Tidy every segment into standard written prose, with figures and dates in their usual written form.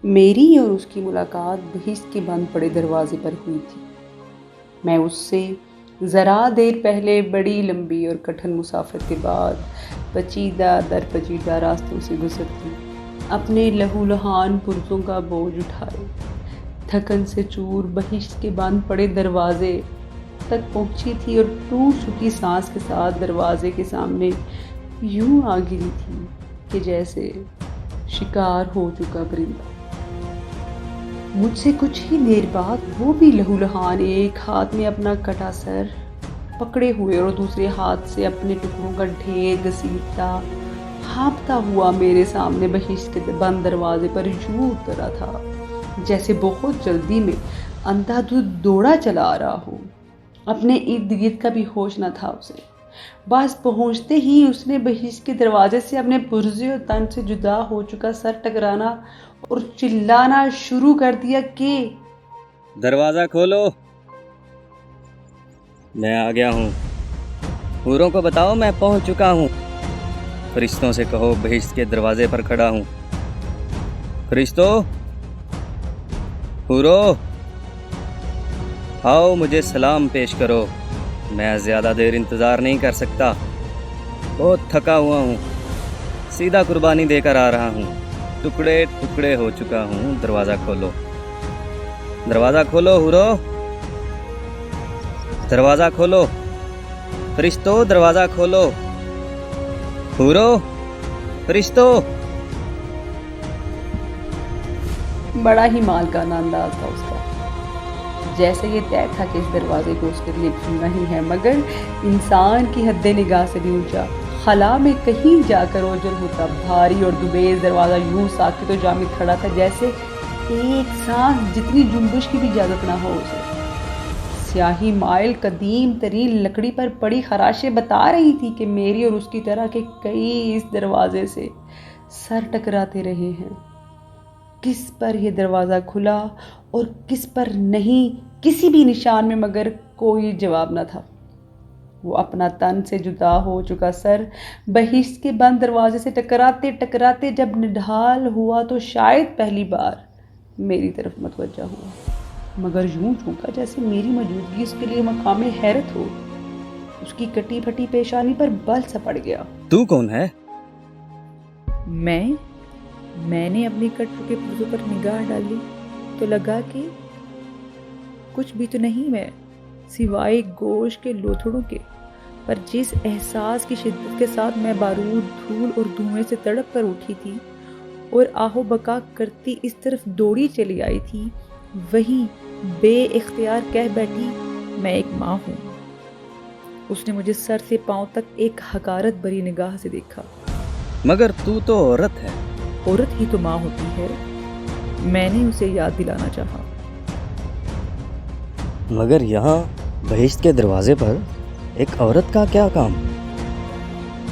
میری اور اس کی ملاقات بہشت کے بند پڑے دروازے پر ہوئی تھی۔ میں اس سے ذرا دیر پہلے بڑی لمبی اور کٹھن مسافت کے بعد پیچیدہ در پیچیدہ راستوں سے گزرتی اپنے لہو لہان پرزوں کا بوجھ اٹھائے تھکن سے چور بہشت کے بند پڑے دروازے تک پہنچی تھی اور ٹوٹ چکی سانس کے ساتھ دروازے کے سامنے یوں آ گری تھی کہ جیسے شکار ہو چکا پرندہ۔ مجھ سے کچھ ہی دیر بعد وہ بھی لہو لہان ایک ہاتھ میں اپنا کٹا سر پکڑے ہوئے اور دوسرے ہاتھ سے اپنے ٹکڑوں کا ڈھیر گھسیٹتا ہانپتا ہوا میرے سامنے بہشت کے بند دروازے پر یوں اترا تھا جیسے بہت جلدی میں اندھا دھند دوڑا چلا آ رہا ہو۔ اپنے ارد گرد کا بھی ہوش نہ تھا اسے۔ بس پہنچتے ہی اس نے بہشت کے دروازے سے اپنے پرزے اور تن سے جدا ہو چکا سر ٹکرانا اور چلانا شروع کر دیا کہ دروازہ کھولو، میں آ گیا ہوں، حوروں کو بتاؤ میں پہنچ چکا ہوں، فرشتوں سے کہو بہشت کے دروازے پر کھڑا ہوں، فرشتوں، حوروں، آؤ مجھے سلام پیش کرو، میں زیادہ دیر انتظار نہیں کر سکتا، بہت تھکا ہوا ہوں، سیدھا قربانی دے کر آ رہا ہوں، ٹکڑے ٹکڑے ہو چکا ہوں، دروازہ کھولو، دروازہ کھولو حوروں، دروازہ کھولو، فرشتوں دروازہ کھولو، حوروں، فرشتوں۔ بڑا ہی مالکانہ انداز تھا اس کا، جیسے یہ طے تھا کہ اس دروازے کو اس کے لیے کھولنا ہی ہے، مگر انسان کی حد نگاہ سے بھی اونچا، خلا میں کہیں جا کر اوجل ہوتا بھاری اور دوبیز دروازہ یوں ساکت و جامد کھڑا تھا جیسے ایک سانس جتنی جنبش کی بھی اجازت نہ ہو اسے۔ سیاہی مائل قدیم ترین لکڑی پر پڑی خراشیں بتا رہی تھی کہ میری اور اس کی طرح کے کئی اس دروازے سے سر ٹکراتے رہے ہیں۔ کس پر یہ دروازہ کھلا اور کس پر نہیں، کسی بھی نشان میں مگر کوئی جواب نہ تھا۔ وہ اپنا تن سے جدا ہو چکا سر بہشت کے بند دروازے سے ٹکراتے ٹکراتے جب نڈھال ہوا تو شاید پہلی بار میری طرف متوجہ ہوا، مگر یوں جھونکا جیسے میری موجودگی اس کے لیے مقام حیرت ہو۔ اس کی کٹی پھٹی پیشانی پر بل سا پڑ گیا۔ تو کون ہے؟ میں نے اپنی کٹ چکے پرزوں پر نگاہ ڈالی تو لگا کہ کچھ بھی تو نہیں میں سوائے گوشت کے لوتھڑوں کے، پر جس احساس کی شدت کے ساتھ میں بارود، دھول اور دھوئیں سے تڑپ کر اٹھی تھی اور آہو بکا کرتی اس طرف دوڑی چلی آئی تھی، وہی بے اختیار کہہ بیٹھی میں ایک ماں ہوں۔ اس نے مجھے سر سے پاؤں تک ایک حقارت بھری نگاہ سے دیکھا۔ مگر تو عورت ہے۔ عورت ہی تو ماں ہوتی ہے، میں نے اسے یاد دلانا چاہا۔ مگر یہاں بہشت کے دروازے پر ایک عورت کا کیا کام؟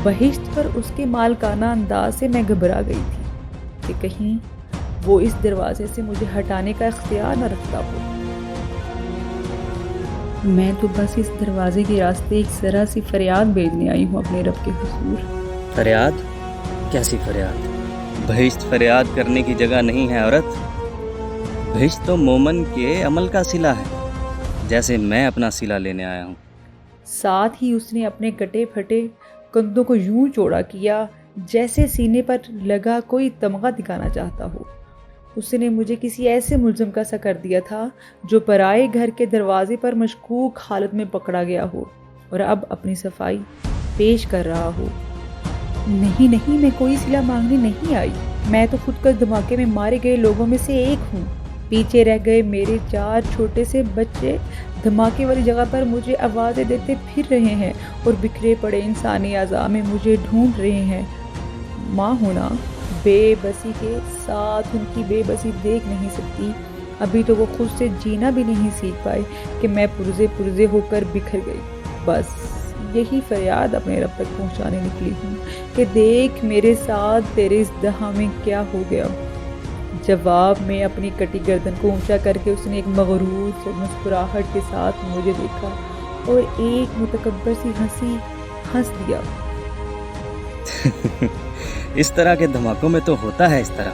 بہشت پر اس کے مالکانہ انداز سے میں گھبرا گئی تھی کہ کہیں وہ اس دروازے سے مجھے ہٹانے کا اختیار نہ رکھتا ہو۔ میں تو بس اس دروازے کے راستے ایک ذرا سی فریاد بھیجنے آئی ہوں اپنے رب کے حضور۔ فریاد؟ کیسی فریاد؟ بہشت فریاد کرنے کی جگہ نہیں ہے عورت، بہشت تو مومن کے عمل کا صلہ ہے، جیسے میں اپنا صلہ لینے آیا ہوں۔ ساتھ ہی اس نے اپنے کٹے پھٹے کندھوں کو یوں چوڑا کیا جیسے سینے پر لگا کوئی تمغہ دکھانا چاہتا ہو۔ اس نے مجھے کسی ایسے ملزم کا سا کر دیا تھا جو پرائے گھر کے دروازے پر مشکوک حالت میں پکڑا گیا ہو اور اب اپنی صفائی پیش کر رہا ہو۔ نہیں، میں کوئی صلہ مانگنے نہیں آئی، میں تو خود کش دھماکے میں مارے گئے لوگوں میں سے ایک ہوں۔ پیچھے رہ گئے میرے 4 چھوٹے سے بچے دھماکے والی جگہ پر مجھے آوازیں دیتے پھر رہے ہیں اور بکھرے پڑے انسانی اعضاء میں مجھے ڈھونڈ رہے ہیں۔ ماں ہونا بے بسی کے ساتھ ان کی بے بسی دیکھ نہیں سکتی، ابھی تو وہ خود سے جینا بھی نہیں سیکھ پائے کہ میں پرزے ہو کر بکھر گئی۔ بس یہی فریاد اپنے رب تک پہنچانے نکلی ہوں کہ دیکھ میرے ساتھ تیرے اس دہا میں کیا ہو گیا۔ جواب میں اپنی کٹی گردن کو اونچا کر کے اس نے ایک مغرور اور مسکراہٹ کے ساتھ مجھے دیکھا اور ایک متکبر سی ہنسی ہنس دیا۔ اس طرح کے دھماکوں میں تو ہوتا ہے اس طرح،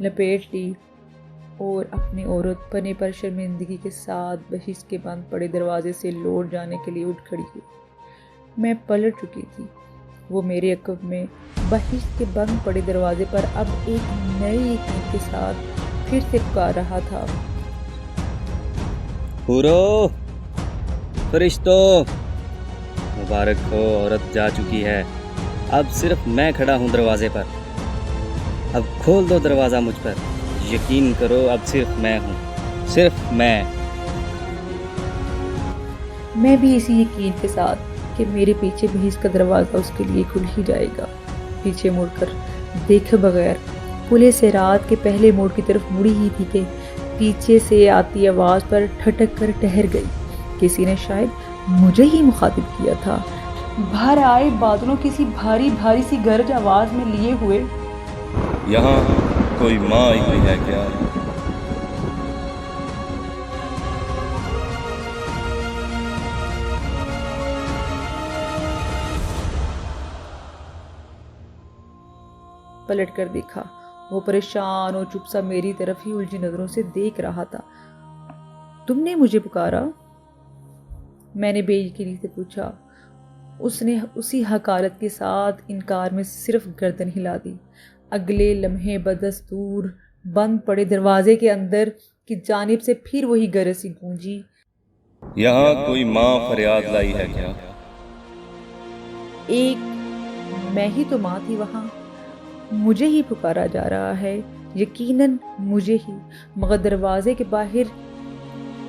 لپیٹ لی اور اپنی عورت پنے پر شرمندگی کے ساتھ بہشت کے بند پڑے دروازے سے لوٹ جانے کے لیے اٹھ کھڑی ہوئی۔ میں پلٹ چکی تھی۔ وہ میرے عقب میں بہشت کے بند پڑے دروازے پر اب ایک نئی یقین کے ساتھ پھر سے پکار رہا تھا، حورو، فرشتو، مبارک ہو، عورت جا چکی ہے، اب صرف میں کھڑا ہوں دروازے پر، اب کھول دو دروازہ مجھ پر، یقین کرو اب صرف میں ہوں، صرف میں بھی اسی یقین کے ساتھ کہ میرے پیچھے بہشت کا دروازہ اس کے لیے کھل ہی جائے گا، پیچھے مڑ کر دیکھے بغیر کھلے سے رات کے پہلے موڑ کی طرف مڑی ہی تھی کہ پیچھے سے آتی آواز پر ٹھٹک کر ٹھہر گئی۔ کسی نے شاید مجھے ہی مخاطب کیا تھا۔ بھر آئے بادلوں کسی بھاری بھاری سی گرج آواز میں لیے ہوئے، یہاں کوئی ماں آئی ہوئی ہے کیا؟ پلٹ کر دیکھا، وہ پریشان اور چپ سا میری طرف ہی الجھی نظروں سے دیکھ رہا تھا۔ تم نے مجھے پکارا؟ میں نے بے یقینی سے پوچھا۔ اس نے اسی حقارت کے ساتھ انکار میں صرف گردن ہلا دی۔ اگلے لمحے بدستور بند پڑے دروازے کے اندر کی جانب سے پھر وہی گرج سی گونجی، یہاں کوئی ماں فریاد لائی ہے کیا؟ ایک میں ہی تو ماں تھی وہاں، مجھے ہی پکارا جا رہا ہے، یقیناً مجھے ہی، مگر دروازے کے باہر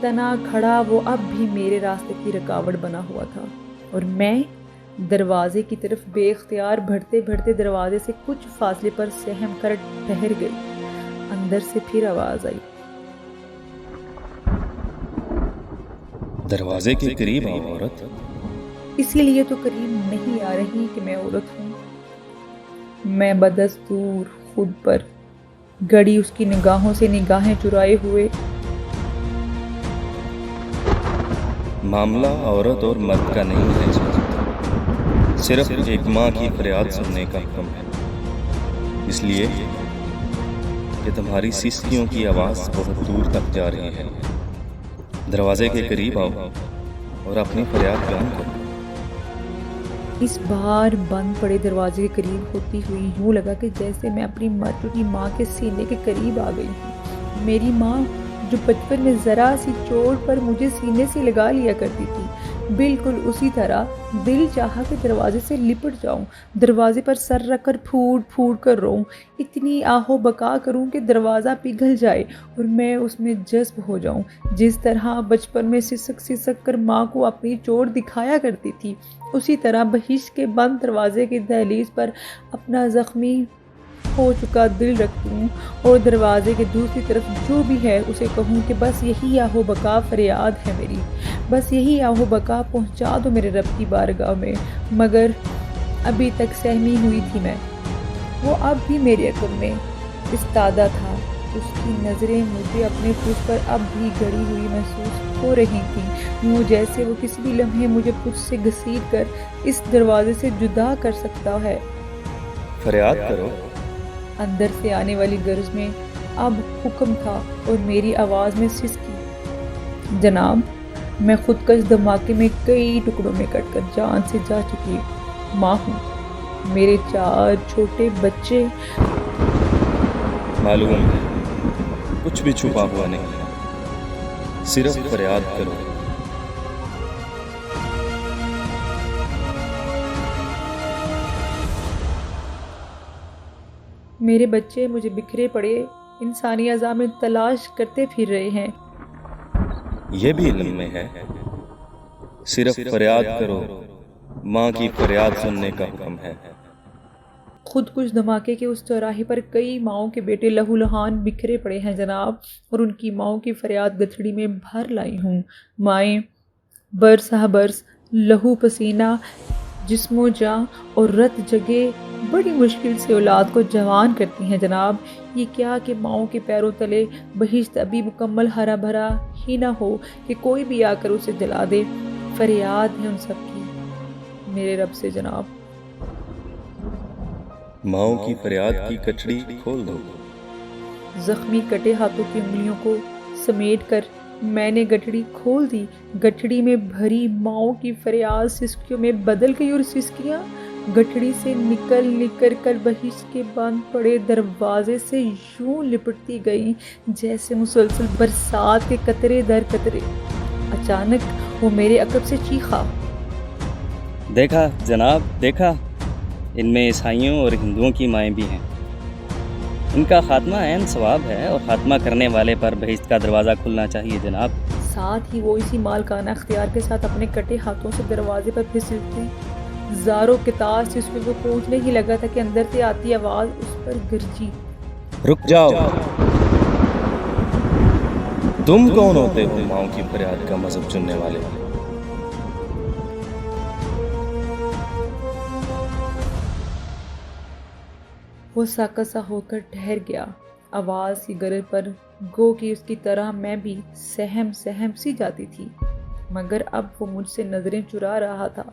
تنا کھڑا وہ اب بھی میرے راستے کی رکاوٹ بنا ہوا تھا، اور میں دروازے کی طرف بے اختیار بڑھتے بڑھتے دروازے سے کچھ فاصلے پر سہم کر ٹھہر گئی۔ اندر سے پھر آواز آئی، دروازے کے قریب آؤ عورت۔ اسی لیے تو قریب نہیں آ رہی کہ میں عورت ہوں۔ میں بدستور خود پر گڑی اس کی نگاہوں سے نگاہیں چرائے ہوئے، معاملہ عورت اور مرد کا نہیں ہے، صرف ایک ماں کی فریاد سننے کا حکم ہے، اس لیے کہ تمہاری سسکیوں کی آواز بہت دور تک جا رہی ہے۔ دروازے کے قریب آؤ اور اپنی فریاد بیان کرو۔ اس بار بند پڑے دروازے کے قریب ہوتی ہوئی یوں لگا کہ جیسے میں اپنی مر چکی ماں کے سینے کے قریب آ گئی ہوں۔ میری ماں جو بچپن میں ذرا سی چوٹ پر مجھے سینے سے لگا لیا کرتی تھی، بالکل اسی طرح دل چاہا کہ دروازے سے لپٹ جاؤں، دروازے پر سر رکھ کر پھوٹ پھوٹ کر روؤں، اتنی آہو بکا کروں کہ دروازہ پگھل جائے اور میں اس میں جذب ہو جاؤں، جس طرح بچپن میں سسک سسک کر ماں کو اپنی چوٹ دکھایا کرتی تھی، اسی طرح بہشت کے بند دروازے کی دہلیز پر اپنا زخمی ہو چکا دل رکھ دوں اور دروازے کے دوسری طرف جو بھی ہے اسے کہوں کہ بس یہی آہو بکا فریاد ہے میری، بس یہی آہو بکا پہنچا دو میرے رب کی بارگاہ میں۔ مگر ابھی تک سہمی ہوئی تھی میں، وہ اب بھی میرے عقل میں استادہ تھا، اس کی نظریں مجھے اپنے خود پر اب بھی گڑی ہوئی محسوس ہو رہی تھیں، یوں جیسے وہ کسی بھی لمحے مجھے مجھ سے گھسیٹ کر اس دروازے سے جدا کر سکتا ہے۔ فریاد کرو۔ اندر سے آنے والی گرج میں اب حکم تھا اور میری آواز میں سسکی، جناب، میں خودکش دھماکے میں کئی ٹکڑوں میں کٹ کر جان سے جا چکی ماں ہوں، میرے 4 چھوٹے بچے، معلوم ہے کچھ بھی چھپا ہوا نہیں ہے، صرف فریاد کرو۔ میرے بچے مجھے بکھرے پڑے انسانی اعضاء میں تلاش کرتے پھر رہے ہیں۔ یہ بھی علم میں ہے، صرف فریاد کرو، ماں کی فریاد سننے کا حکم ہے۔ خود کچھ دھماکے کے اس چوراہے پر کئی ماؤں کے بیٹے لہو لہان بکھرے پڑے ہیں جناب، اور ان کی ماؤں کی فریاد گٹھڑی میں بھر لائی ہوں۔ مائیں برس ہا برس لہو پسینہ جسم و جاں اور رت جگے بڑی مشکل سے اولاد کو جوان کرتی ہیں جناب۔ یہ کیا کہ ماؤں کے پیروں تلے بہشت ابھی مکمل ہرا بھرا ہی نہ ہو کہ کوئی بھی آ کر اسے جلا دے۔ فریاد ہے ان سب کی میرے رب سے جناب۔ ماؤں کی فریاد کی کچڑی کھول دو، زخمی کٹے ہاتھوں کی انگلیوں کو سمیٹ کر میں نے گٹھڑی کھول دی۔ گٹھڑی میں بھری ماؤں کی فریاد سسکیوں میں بدل گئی اور سسکیاں گٹھڑی سے نکل کر بہشت کے بند پڑے دروازے سے یوں لپٹتی گئیں جیسے مسلسل برسات کے قطرے در قطرے۔ اچانک وہ میرے عقب سے چیخا، دیکھا جناب، دیکھا، ان میں عیسائیوں اور ہندوؤں کی مائیں بھی ہیں۔ ان کا خاتمہ عین ثواب ہے اور خاتمہ کرنے والے پر بہشت کا دروازہ کھلنا چاہیے جناب۔ ساتھ ہی وہ اسی مالکانہ اختیار کے ساتھ اپنے کٹے ہاتھوں سے دروازے پر پھسلتے زاروں کے تار سے اس کو پہنچنے ہی لگا تھا کہ اندر سے آتی آواز اس پر گرجی، رک جاؤ، تم کون ہوتے ہو ماؤں کی فریاد کا مذہب چننے والے؟ وہ ساکت سا ہو کر ٹھہر گیا۔ آواز کی گرج پر گو کہ اس کی طرح میں بھی سہم سی جاتی تھی، مگر اب وہ مجھ سے نظریں چرا رہا تھا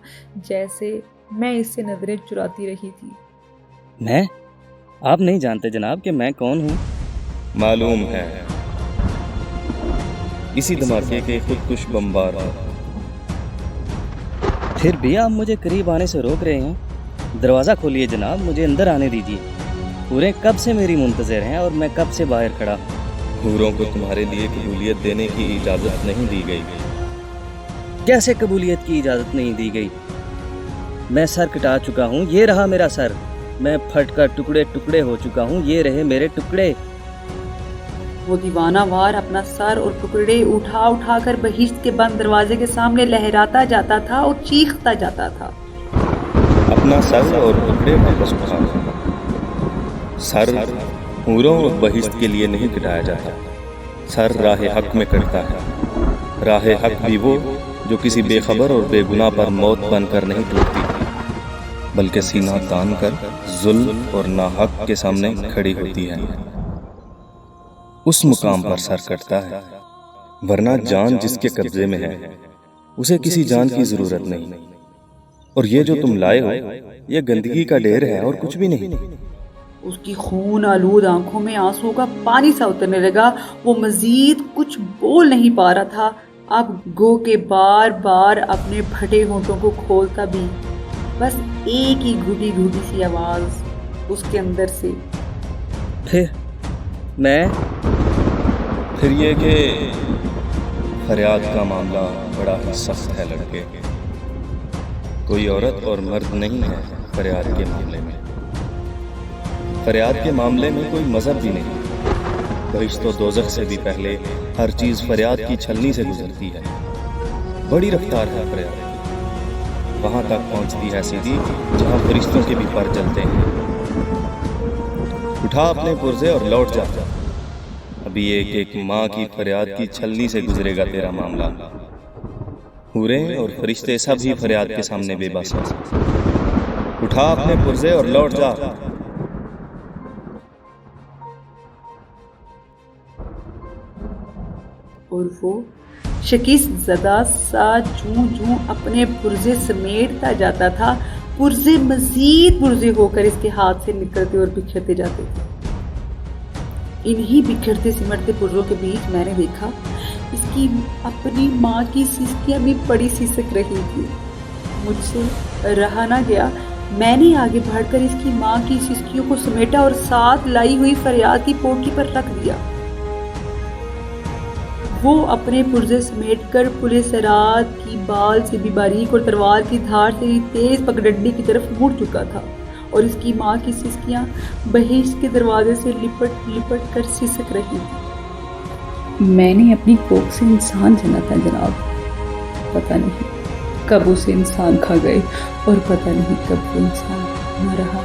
جیسے میں اس سے نظریں چراتی رہی تھی۔ میں؟ آپ نہیں جانتے جناب کہ میں کون ہوں؟ معلوم ہے، اسی دھماکے کے خودکش بمبار ہو۔ پھر بھی آپ مجھے قریب آنے سے روک رہے ہیں۔ دروازہ کھولیے جناب، مجھے اندر آنے دیجیے۔ پورے کب سے میری منتظر ہیں اور میں کب سے باہر کھڑا ہوں۔ حوروں کو تمہارے لیے قبولیت دینے کی اجازت نہیں دی گئی۔ کیسے قبولیت کی اجازت نہیں دی گئی؟ میں سر کٹا چکا ہوں، یہ رہا میرا سر۔ میں پھٹ کر ٹکڑے ٹکڑے ہو چکا ہوں، یہ رہے میرے ٹکڑے۔ وہ دیوانہ وار اپنا سر اور ٹکڑے اٹھا کر بہشت کے بند دروازے کے سامنے لہراتا جاتا تھا اور چیختا جاتا تھا، اپنا سر اور ٹکڑے واپس اٹھا۔ سر حوروں اور بہشت کے لیے نہیں کٹایا جاتا، سر راہ حق میں کٹتا ہے۔ راہ حق بھی وہ جو کسی بے خبر اور بے گناہ پر موت بن کر نہیں ٹوٹتی، بلکہ سینہ تان کر ظلم اور ناحق کے سامنے کھڑی ہوتی ہے۔ اس مقام پر سر کٹتا ہے، ورنہ جان جس کے قبضے میں ہے اسے کسی جان کی ضرورت نہیں۔ اور یہ جو تم لائے ہو یہ گندگی کا ڈھیر ہے اور کچھ بھی نہیں۔ اس کی خون آلود آنکھوں میں آنسو کا پانی سا اترنے لگا۔ وہ مزید کچھ بول نہیں پا رہا تھا، اب گو کے بار بار اپنے پھٹے ہونٹوں کو کھولتا بھی، بس ایک ہی گھٹی سی آواز اس کے اندر سے، پھر یہ کہ فریاد کا معاملہ بڑا ہی سخت ہے لڑکے، کوئی عورت اور مرد نہیں ہے فریاد کے معاملے میں۔ فریاد کے معاملے میں کوئی مذہب بھی نہیں۔ بہشت و دوزخ سے بھی پہلے ہر چیز فریاد کی چھلنی سے گزرتی ہے۔ بڑی رفتار ہے فریاد کی، وہاں تک پہنچتی ہے سیدھی جہاں فرشتوں کے بھی پر جلتے ہیں۔ اٹھا اپنے پرزے اور لوٹ جا، ابھی ایک ماں کی فریاد کی چھلنی سے گزرے گا تیرا معاملہ۔ حوریں اور فرشتے سب ہی فریاد کے سامنے بے بس ہیں۔ اٹھا اپنے پرزے اور لوٹ جا۔ اور وہ شکست زدہ سا جوں اپنے پرزے سمیٹتا جاتا تھا، پرزے مزید پرزے ہو کر اس کے ہاتھ سے نکلتے اور بکھرتے جاتے تھے۔ انہی بکھرتے سمٹتے پرزوں کے بیچ میں نے دیکھا اس کی اپنی ماں کی سسکیاں بھی بڑی سسک رہی تھی۔ مجھ سے رہا نہ گیا، میں نے آگے بڑھ کر اس کی ماں کی سسکیوں کو سمیٹا اور ساتھ لائی ہوئی فریاد کی پوٹلی پر رکھ دیا۔ وہ اپنے پرزے سمیٹ کر پلے سرات کی بال سے بھی باریک اور تلوار کی دھار سے بھی تیز پگڈنڈی کی طرف مڑ چکا تھا، اور اس کی ماں کی سسکیاں بہشت کے دروازے سے لپٹ کر سسک رہی تھی۔ میں نے اپنی کوکھ سے انسان جنا تھا جناب، پتہ نہیں کب اسے انسان کھا گئے اور پتہ نہیں کب وہ انسان نہ رہا۔